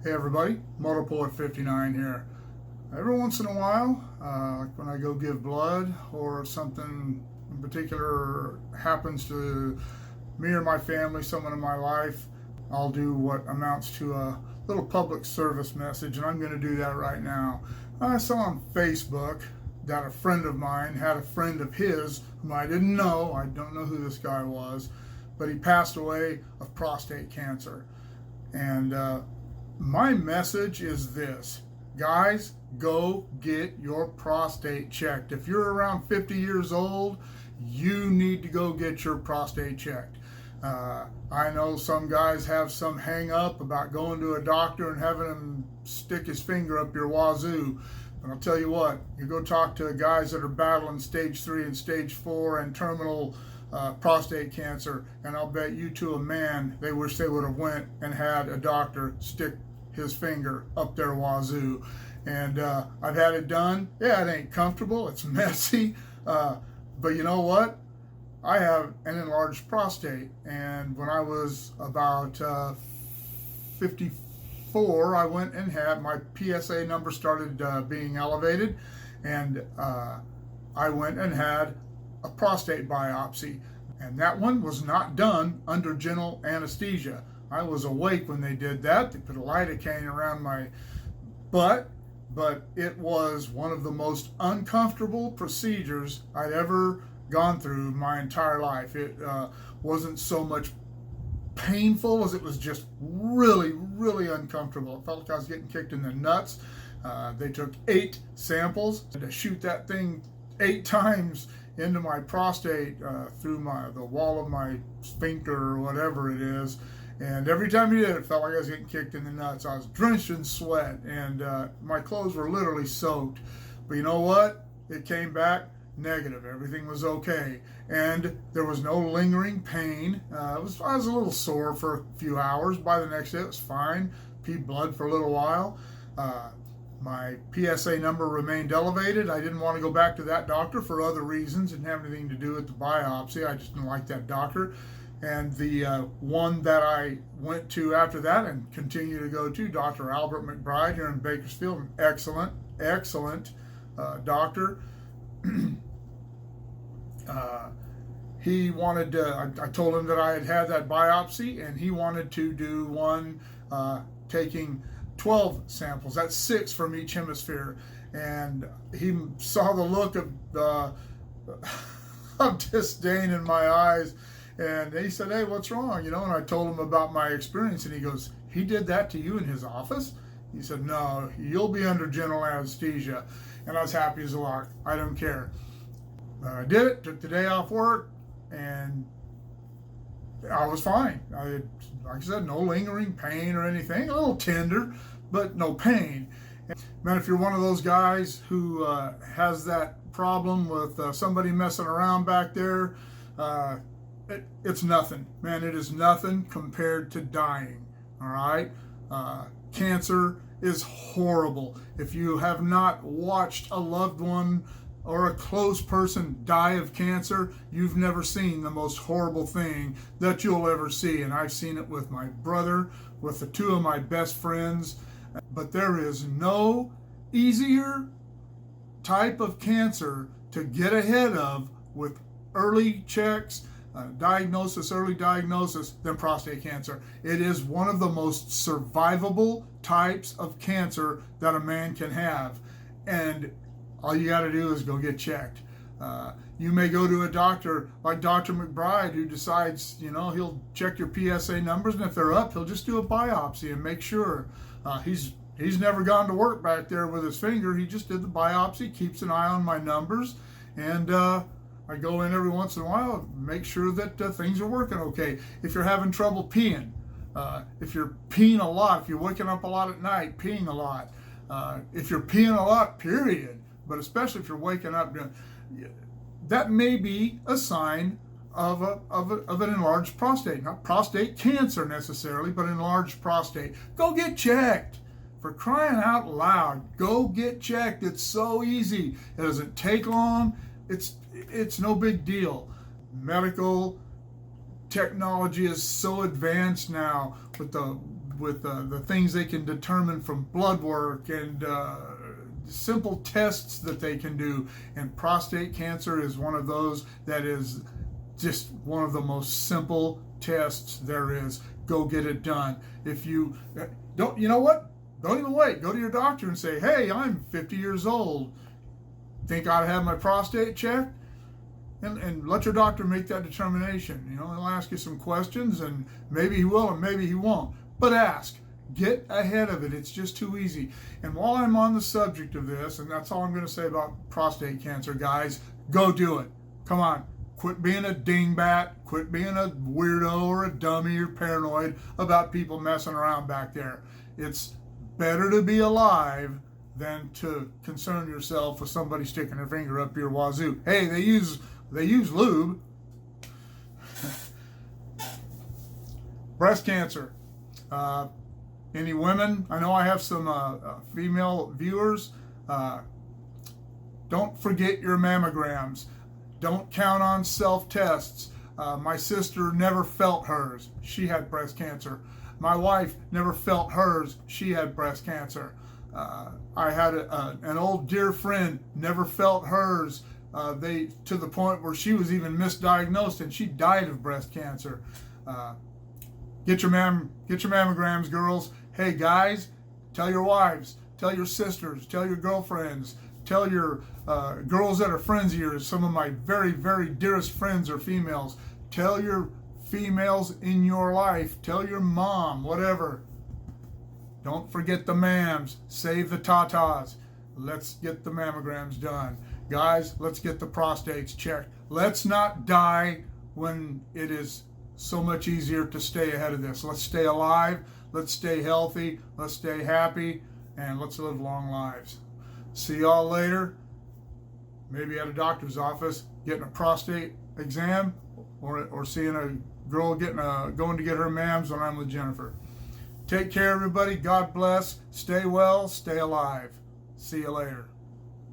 Hey everybody, Motorpoet 59 here. Every once in a while, like when I go give blood or something in particular happens to me or my family, someone in my life, I'll do what amounts to a little public service message, and I'm going to do that right now. I saw on Facebook that a friend of mine had a friend of his whom I didn't know. I don't know who this guy was, but he passed away of prostate cancer. And my message is this: guys, go get your prostate checked. If you're around 50 years old, you need to go get your prostate checked. I know some guys have some hang up about going to a doctor and having him stick his finger up your wazoo. But I'll tell you what, you go talk to guys that are battling stage 3 and stage 4 and terminal prostate cancer, and I'll bet you to a man they wish they would have went and had a doctor stick his finger up their wazoo. And I've had it done. Yeah, it ain't comfortable, it's messy, but you know what? I have an enlarged prostate, and when I was about 54, I went and had my PSA number started being elevated, and I went and had a prostate biopsy, and that one was not done under general anesthesia. I was awake when they did that. They put a lidocaine around my butt, but it was one of the most uncomfortable procedures I'd ever gone through my entire life. It wasn't so much painful as it was just really, really uncomfortable. It felt like I was getting kicked in the nuts. They took 8 samples to shoot that thing 8 times into my prostate through the wall of my sphincter or whatever it is. And every time he did, it felt like I was getting kicked in the nuts. I was drenched in sweat, and my clothes were literally soaked. But you know what? It came back negative. Everything was okay, and there was no lingering pain. I was a little sore for a few hours. By the next day, it was fine. Peed blood for a little while. My PSA number remained elevated. I didn't want to go back to that doctor for other reasons. Didn't have anything to do with the biopsy. I just didn't like that doctor. And the one that I went to after that and continue to go to, Dr. Albert McBride here in Bakersfield, an excellent doctor. He wanted I told him that I had that biopsy, and he wanted to do one taking 12 samples. That's 6 from each hemisphere. And he saw the look of of disdain in my eyes, and he said, "Hey, what's wrong?" And I told him about my experience, and he goes, "He did that to you in his office?" He said, "No, you'll be under general anesthesia." And I was happy as a lark. I don't care. I did it, took the day off work, and I was fine. Like I said, no lingering pain or anything. A little tender, but no pain. Man, if you're one of those guys who has that problem with somebody messing around back there, it's nothing. Man, it is nothing compared to dying, all right? Cancer is horrible. If you have not watched a loved one or a close person die of cancer, you've never seen the most horrible thing that you'll ever see. And I've seen it with my brother, with the 2 of my best friends. But there is no easier type of cancer to get ahead of with early checks, early diagnosis, than prostate cancer. It is one of the most survivable types of cancer that a man can have. And all you got to do is go get checked. You may go to a doctor like Dr. McBride, who decides, he'll check your PSA numbers, and if they're up, he'll just do a biopsy and make sure. He's never gone to work back there with his finger. He just did the biopsy, keeps an eye on my numbers, and I go in every once in a while, make sure that things are working okay. If you're having trouble peeing, if you're peeing a lot, if you're waking up a lot at night, peeing a lot, if you're peeing a lot, period, but especially if you're waking up, that may be a sign of an enlarged prostate. Not prostate cancer necessarily, but enlarged prostate. Go get checked. For crying out loud, go get checked. It's so easy. It doesn't take long. It's no big deal. Medical technology is so advanced now with with the things they can determine from blood work and simple tests that they can do. And prostate cancer is one of those that is just one of the most simple tests there is. Go get it done. If you don't, you know what? Don't even wait. Go to your doctor and say, hey, I'm 50 years old. Think I'd have my prostate checked? And let your doctor make that determination. You know, he'll ask you some questions, and maybe he will and maybe he won't. But ask. Get ahead of it. It's just too easy. And while I'm on the subject of this, and that's all I'm going to say about prostate cancer, guys, go do it. Come on. Quit being a dingbat. Quit being a weirdo or a dummy or paranoid about people messing around back there. It's better to be alive than to concern yourself with somebody sticking their finger up your wazoo. Hey, they use lube. Breast cancer. Any women? I know I have some female viewers. Don't forget your mammograms. Don't count on self-tests. My sister never felt hers. She had breast cancer. My wife never felt hers. She had breast cancer. I had an old dear friend, never felt hers. To the point where she was even misdiagnosed and she died of breast cancer. Get your mammograms, girls. Hey guys, tell your wives, tell your sisters, tell your girlfriends, tell your girls that are friends of yours. Some of my very, very dearest friends are females. Tell your females in your life, tell your mom, whatever. Don't forget the mams. Save the tatas. Let's get the mammograms done. Guys, let's get the prostates checked. Let's not die when it is so much easier to stay ahead of this. Let's stay alive. Let's stay healthy. Let's stay happy. And let's live long lives. See y'all later. Maybe at a doctor's office getting a prostate exam, or seeing a girl going to get her mams when I'm with Jennifer. Take care, everybody. God bless. Stay well. Stay alive. See you later.